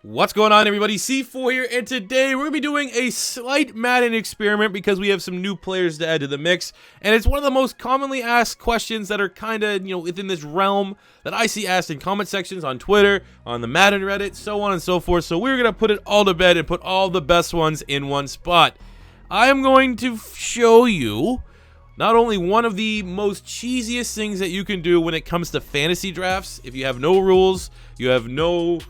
What's going on, everybody? C4 here, and today we're going to be doing a slight Madden experiment because we have some new players to add to the mix, and it's one of the most commonly asked questions that are kind of, within this realm that I see asked in comment sections on Twitter, on the Madden Reddit, so on and so forth. So we're going to put it all to bed and put all the best ones in one spot. I am going to show you not only one of the most cheesiest things that you can do when it comes to fantasy drafts. If you have no rules, you have no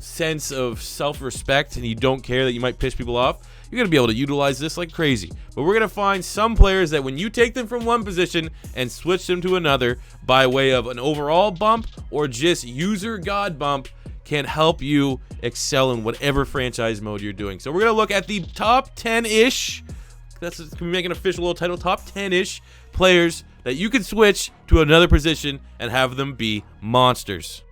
sense of self-respect, and you don't care that you might piss people off, you're going to be able to utilize this like crazy. But we're going to find some players that when you take them from one position and switch them to another by way of an overall bump or just user god bump, can help you excel in whatever franchise mode you're doing. So we're going to look at the top 10-ish, can we make an official little title, top 10-ish players that you can switch to another position and have them be monsters.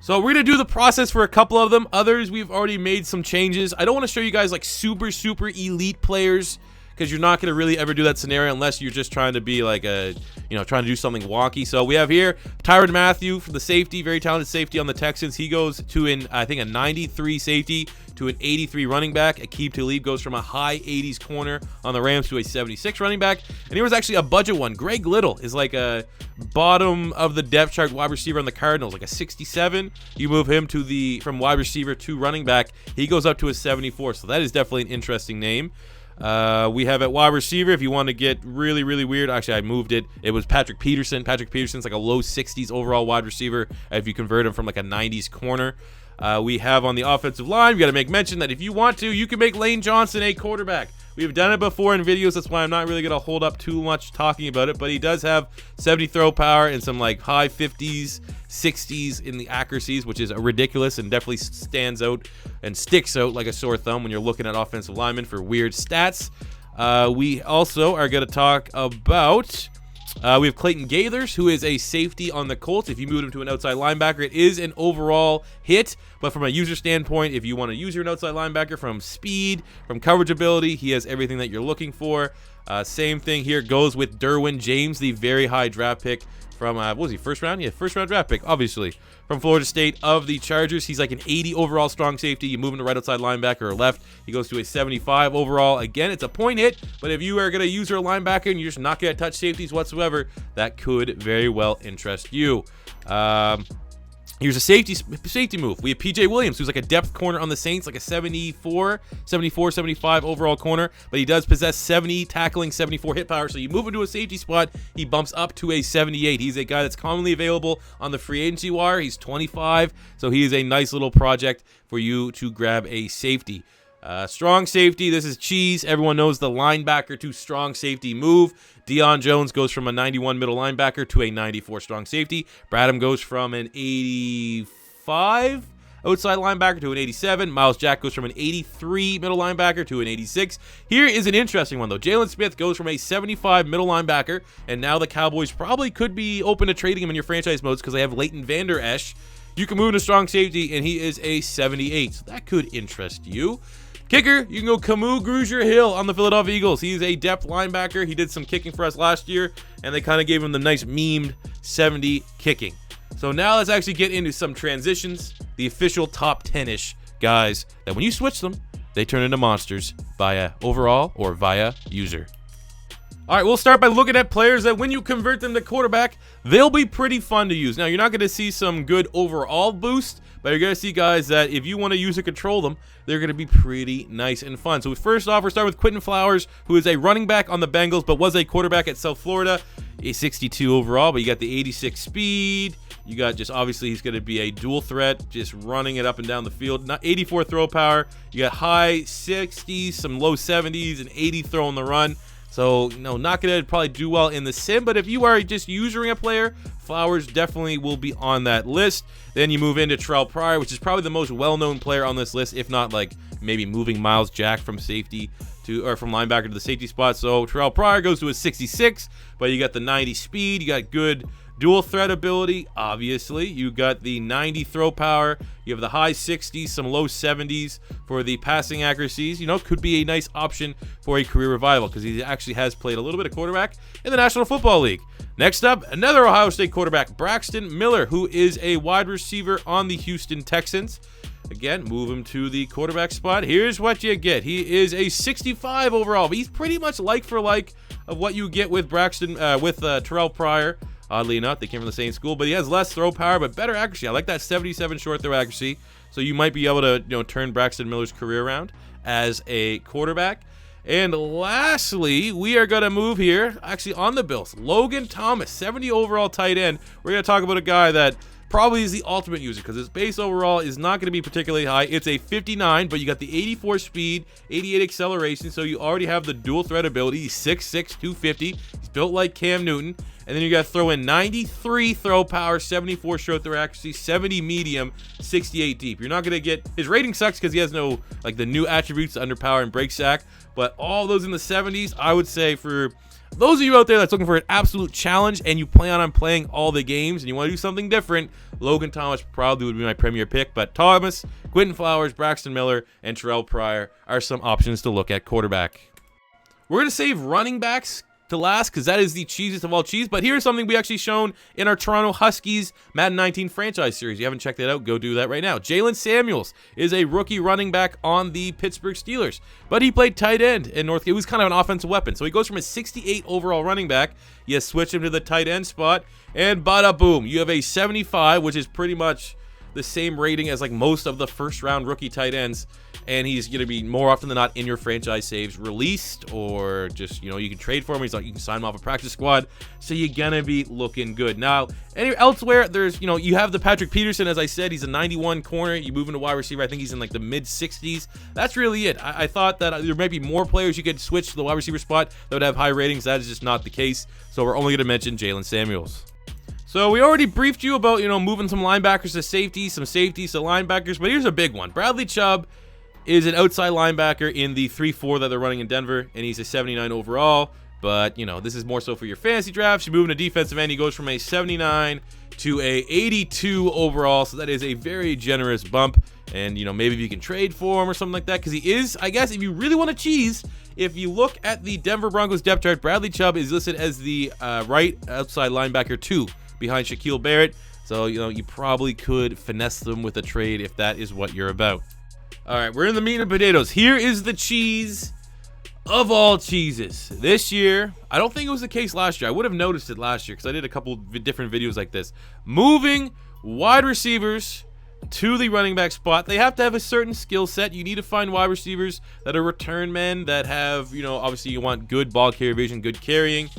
So we're going to do the process for a couple of them. Others, we've already made some changes. I don't want to show you guys like super elite players because you're not going to really ever do that scenario unless you're just trying to be like trying to do something wonky. So we have here Tyrann Mathieu for the safety, very talented safety on the Texans. He goes to I think a 93 safety to an 83 running back. Aqib Talib goes from a high 80s corner on the Rams to a 76 running back. And here was actually a budget one. Greg Little is like a bottom of the depth chart wide receiver on the Cardinals, like a 67. You move him to from wide receiver to running back, he goes up to a 74. So that is definitely an interesting name. We have at wide receiver, if you want to get really weird, actually I moved it. It was Patrick Peterson. Patrick Peterson's like a low 60s overall wide receiver if you convert him from like a 90s corner. We have on the offensive line, we got to make mention that if you want to, you can make Lane Johnson a quarterback. We've done it before in videos, that's why I'm not really going to hold up too much talking about it, but he does have 70 throw power and some like high 50s, 60s in the accuracies, which is ridiculous and definitely stands out and sticks out like a sore thumb when you're looking at offensive linemen for weird stats. We also are going to talk about we have Clayton Gaithers, who is a safety on the Colts. If you move him to an outside linebacker, it is an overall hit. But from a user standpoint, if you want to use your outside linebacker from speed, from coverage ability, he has everything that you're looking for. Same thing here goes with Derwin James, the very high draft pick from, what was he, first round? Yeah, first round draft pick, obviously. From Florida State of the Chargers. He's like an 80 overall strong safety. You move him to right outside linebacker or left, he goes to a 75 overall. Again, it's a point hit, but if you are going to use your linebacker and you're just not going to touch safeties whatsoever, that could very well interest you. Here's a safety move. We have PJ Williams, who's like a depth corner on the Saints, like a 74, 75 overall corner, but he does possess 70 tackling, 74 hit power. So you move him to a safety spot, he bumps up to a 78. He's a guy that's commonly available on the free agency wire. He's 25, so he is a nice little project for you to grab a safety. Strong safety, this is cheese. Everyone knows the linebacker to strong safety move. Deion Jones goes from a 91 middle linebacker to a 94 strong safety. Bradham goes from an 85 outside linebacker to an 87. Miles Jack goes from an 83 middle linebacker to an 86. Here is an interesting one, though. Jalen Smith goes from a 75 middle linebacker, and now the Cowboys probably could be open to trading him in your franchise modes because they have Leighton Vander Esch. You can move to strong safety, and he is a 78. So that could interest you. Kicker, you can go Kamu Grugier-Hill on the Philadelphia Eagles. He's a depth linebacker. He did some kicking for us last year, and they kind of gave him the nice memed 70 kicking. So now let's actually get into some transitions, the official top 10-ish guys that when you switch them, they turn into monsters via overall or via user. All right, we'll start by looking at players that when you convert them to quarterback, they'll be pretty fun to use. Now, you're not going to see some good overall boost, but you're going to see guys that if you want to use and control them, they're going to be pretty nice and fun. So first off, we're starting with Quintin Flowers, who is a running back on the Bengals, but was a quarterback at South Florida, a 62 overall, but you got the 86 speed. You got just, obviously, he's going to be a dual threat, just running it up and down the field. Not 84 throw power. You got high 60s, some low 70s, and 80 throw on the run. So, not going to probably do well in the sim, but if you are just using a player, Flowers definitely will be on that list. Then you move into Terrell Pryor, which is probably the most well-known player on this list, if not like maybe moving Miles Jack from safety or from linebacker to the safety spot. So Terrell Pryor goes to a 66, but you got the 90 speed, you got good dual threat ability, obviously. You got the 90 throw power. You have the high 60s, some low 70s for the passing accuracies. Could be a nice option for a career revival because he actually has played a little bit of quarterback in the National Football League. Next up, another Ohio State quarterback, Braxton Miller, who is a wide receiver on the Houston Texans. Again, move him to the quarterback spot. Here's what you get. He is a 65 overall, but he's pretty much like for like of what you get with Terrell Pryor. Oddly enough, they came from the same school, but he has less throw power, but better accuracy. I like that 77 short throw accuracy. So you might be able to, turn Braxton Miller's career around as a quarterback. And lastly, we are going to move here, actually on the Bills, Logan Thomas, 70 overall tight end. We're going to talk about a guy that probably is the ultimate user because his base overall is not going to be particularly high. It's a 59, but you got the 84 speed, 88 acceleration, so you already have the dual threat ability. He's 6'6", 250. He's built like Cam Newton. And then you got to throw in 93 throw power, 74 short throw accuracy, 70 medium, 68 deep. You're not going to get – his rating sucks because he has no – like the new attributes, underpower and break sack. But all those in the 70s, I would say for those of you out there that's looking for an absolute challenge and you plan on playing all the games and you want to do something different, Logan Thomas probably would be my premier pick. But Thomas, Quintin Flowers, Braxton Miller, and Terrell Pryor are some options to look at quarterback. We're going to save running backs to last because that is the cheesiest of all cheese. But here's something we actually shown in our Toronto Huskies Madden 19 franchise series. If you haven't checked that out, go do that right now. Jalen Samuels is a rookie running back on the Pittsburgh Steelers, but he played tight end in North. It was kind of an offensive weapon. So he goes from a 68 overall running back. You switch him to the tight end spot, and bada boom, you have a 75, which is pretty much the same rating as like most of the first round rookie tight ends. And he's going to be more often than not in your franchise saves released, or just, you can trade for him. He's like, you can sign him off a practice squad. So you're going to be looking good. Now, elsewhere, there's, you have the Patrick Peterson. As I said, he's a 91 corner. You move into wide receiver. I think he's in like the mid 60s. That's really it. I thought that there might be more players you could switch to the wide receiver spot that would have high ratings. That is just not the case. So we're only going to mention Jalen Samuels. So we already briefed you about, moving some linebackers to safety, some safeties to linebackers. But here's a big one. Bradley Chubb is an outside linebacker in the 3-4 that they're running in Denver, and he's a 79 overall. But, this is more so for your fantasy drafts. You move into defensive end, he goes from a 79 to a 82 overall, so that is a very generous bump. And, maybe if you can trade for him or something like that, because he is, I guess, if you really want to cheese, if you look at the Denver Broncos depth chart, Bradley Chubb is listed as the right outside linebacker 2 behind Shaquille Barrett. So, you probably could finesse them with a trade if that is what you're about. All right, we're in the meat and potatoes. Here is the cheese of all cheeses. This year, I don't think it was the case last year. I would have noticed it last year because I did a couple different videos like this. Moving wide receivers to the running back spot. They have to have a certain skill set. You need to find wide receivers that are return men, that have, obviously you want good ball carrier vision, good carrying,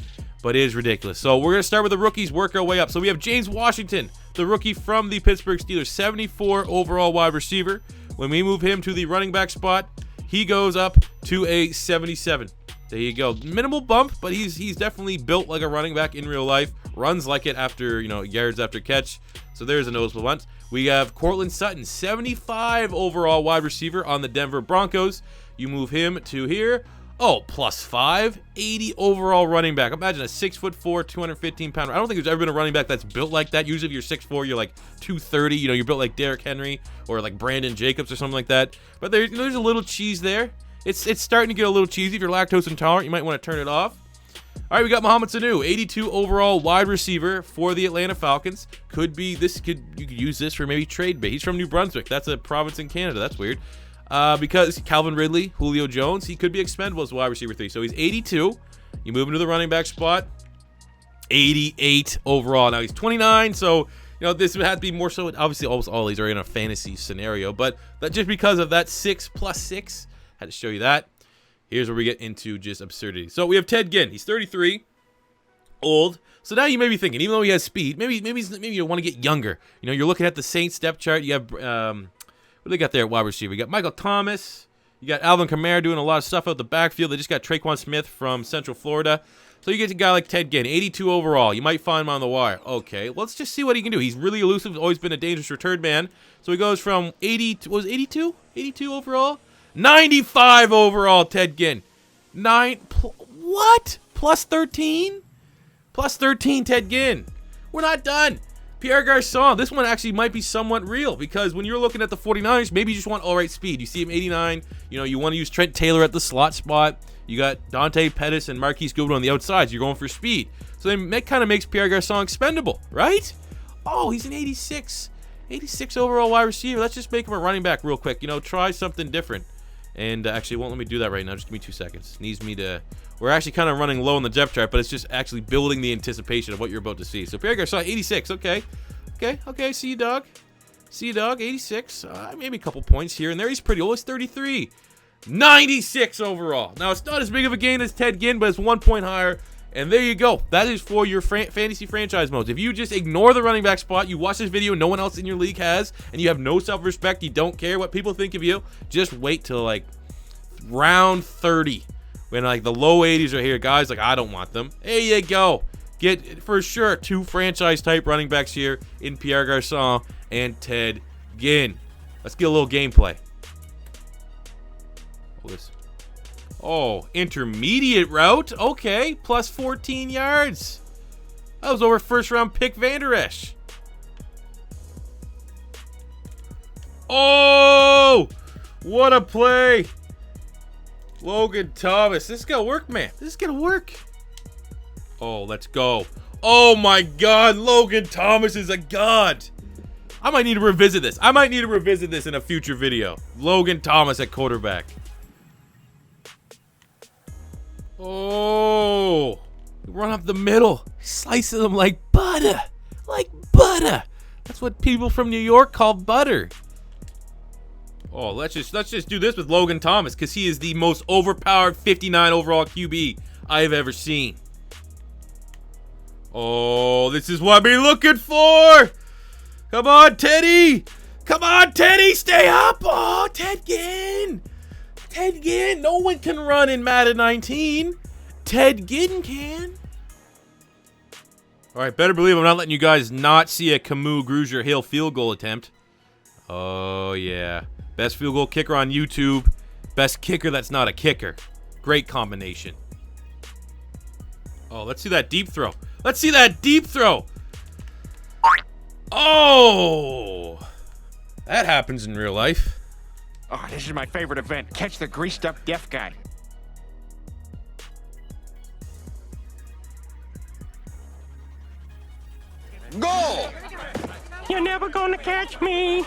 but it is ridiculous. So we're going to start with the rookies, work our way up. So we have James Washington, the rookie from the Pittsburgh Steelers, 74 overall wide receiver. When we move him to the running back spot, he goes up to a 77. There you go. Minimal bump, but he's definitely built like a running back in real life. Runs like it after, yards after catch. So there's a noticeable one. We have Courtland Sutton, 75 overall wide receiver on the Denver Broncos. You move him to here. Oh, +5, 80 overall running back. Imagine a 6'4", 215-pounder. I don't think there's ever been a running back that's built like that. Usually if you're 6'4", you're like 230. You're built like Derrick Henry or like Brandon Jacobs or something like that. But there's a little cheese there. It's starting to get a little cheesy. If you're lactose intolerant, you might want to turn it off. All right, we got Mohamed Sanu, 82 overall wide receiver for the Atlanta Falcons. You could use this for maybe trade bait. He's from New Brunswick. That's a province in Canada. That's weird. Because Calvin Ridley, Julio Jones, he could be expendable as wide receiver 3. So he's 82. You move him to the running back spot. 88 overall. Now he's 29. So, this would have to be more so. Obviously, almost all these are in a fantasy scenario. But that just because of that 6 + 6, had to show you that. Here's where we get into just absurdity. So we have Ted Ginn. He's 33. Old. So now you may be thinking, even though he has speed, maybe you want to get younger. You're looking at the Saints depth chart. You have what do they got there at wide receiver? You got Michael Thomas. You got Alvin Kamara doing a lot of stuff out the backfield. They just got Traquan Smith from Central Florida. So you get a guy like Ted Ginn, 82 overall. You might find him on the wire. Okay, let's just see what he can do. He's really elusive. He's always been a dangerous return man. So he goes from 82 overall? 95 overall, Ted Ginn. What? +13? +13, Ted Ginn. We're not done. Pierre Garçon, this one actually might be somewhat real because when you're looking at the 49ers, maybe you just want all right speed. You see him 89. You want to use Trent Taylor at the slot spot. You got Dante Pettis and Marquise Goodwin on the outsides. You're going for speed. So that kind of makes Pierre Garçon expendable, right? Oh, he's an 86. 86 overall wide receiver. Let's just make him a running back real quick. You know, try something different. And actually, it won't let me do that right now. Just give me 2 seconds. Needs me to... We're actually kind of running low on the depth chart, but it's just actually building the anticipation of what you're about to see. So Pierre Garçon, 86. Okay. Okay. See you, dog. 86. Maybe a couple points here and there. He's pretty old. He's 33. 96 overall. Now, it's not as big of a gain as Ted Ginn, but it's 1 point higher. And there you go. That is for your fantasy franchise modes. If you just ignore the running back spot, you watch this video no one else in your league has, and you have no self-respect, you don't care what people think of you, just wait till like round 30 when like the low 80s are here. Guys, like, I don't want them. There you go. Get for sure 2 franchise type running backs here in Pierre Garçon and Ted Ginn. Let's get a little gameplay. Oh, intermediate route. Okay, plus 14 yards. That was over first round pick Van Der Esch. Oh, what a play. Logan Thomas. This is going to work, man. This is going to work. Oh, let's go. Oh, my God. Logan Thomas is a god. I might need to revisit this. In a future video. Logan Thomas at quarterback. Oh, run up the middle. Slicing them like butter. Like butter. That's what people from New York call butter. Oh, let's just do this with Logan Thomas because he is the most overpowered 59 overall QB I've ever seen. Oh, this is what I've been looking for. Come on, Teddy. Come on, Teddy. Stay up. Oh, Ted Ginn. Ted Ginn. No one can run in Madden 19. Ted Ginn can. All right, better believe I'm not letting you guys not see a Camus Grugier Hill field goal attempt. Oh, yeah. Best field goal kicker on YouTube. Best kicker that's not a kicker. Great combination. Oh, let's see that deep throw. Let's see that deep throw. Oh, that happens in real life. Oh, this is my favorite event. Catch the greased up deaf guy. Goal! You're never gonna catch me.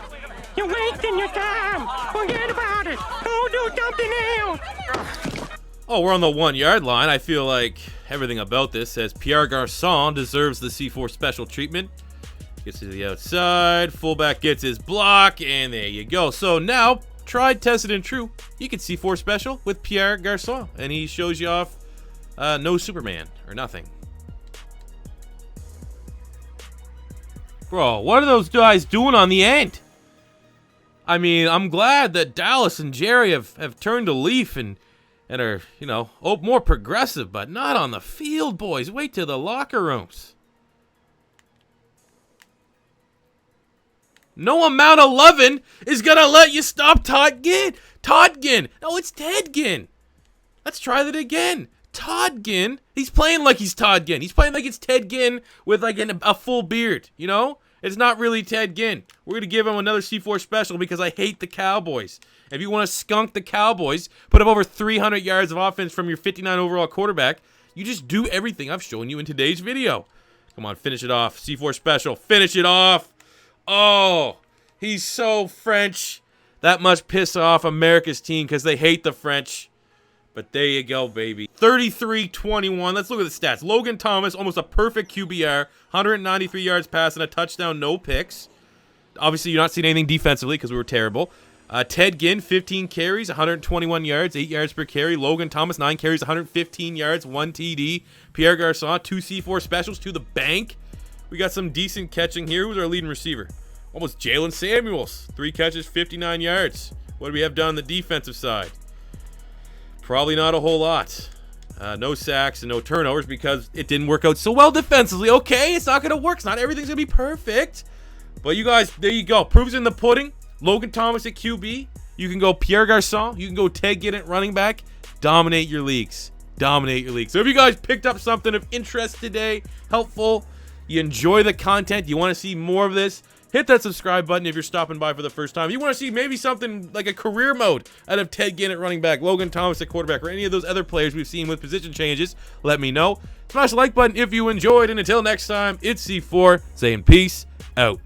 You're wasting your time. Forget about it. Go do something else. Oh, we're on the 1 yard line. I feel like everything about this says Pierre Garçon deserves the C4 special treatment. Gets to the outside. Fullback gets his block, and there you go. So now, tried, tested, and true. You can C4 special with Pierre Garçon, and he shows you off no Superman or nothing. Bro, what are those guys doing on the end? I mean, I'm glad that Dallas and Jerry have turned a leaf and are, you know, more progressive, but not on the field, boys. Wait till the locker rooms. No amount of loving is going to let you stop Todd Ginn. Todd Ginn. No, it's Ted Ginn. Let's try that again. Todd Ginn. He's playing like he's Todd Ginn. He's playing like it's Ted Ginn with like a full beard, you know? It's not really Ted Ginn. We're going to give him another C4 special because I hate the Cowboys. If you want to skunk the Cowboys, put up over 300 yards of offense from your 59 overall quarterback, you just do everything I've shown you in today's video. Come on, finish it off. C4 special. Finish it off. Oh, he's so French. That must piss off America's team because they hate the French. But there you go, baby. 33-21. Let's look at the stats. Logan Thomas, almost a perfect QBR. 193 yards passing, a touchdown, no picks. Obviously, you're not seeing anything defensively because we were terrible. Ted Ginn, 15 carries, 121 yards, 8 yards per carry. Logan Thomas, 9 carries, 115 yards, 1 TD. Pierre Garçon, 2 C4 specials to the bank. We got some decent catching here. Who's our leading receiver? Almost Jalen Samuels. 3 catches, 59 yards. What do we have done on the defensive side? Probably not a whole lot. No sacks and no turnovers because it didn't work out so well defensively. Okay, it's not going to work. It's not everything's going to be perfect. But you guys, there you go. Proof's in the pudding. Logan Thomas at QB. You can go Pierre Garçon. You can go Ted Ginn at running back. Dominate your leagues. Dominate your leagues. So if you guys picked up something of interest today, helpful, you enjoy the content, you want to see more of this, Hit that subscribe button if you're stopping by for the first time. You want to see maybe something like a career mode out of Ted Ginn at running back, Logan Thomas at quarterback, or any of those other players we've seen with position changes, let me know. Smash the like button if you enjoyed, and until next time, it's C4 saying peace out.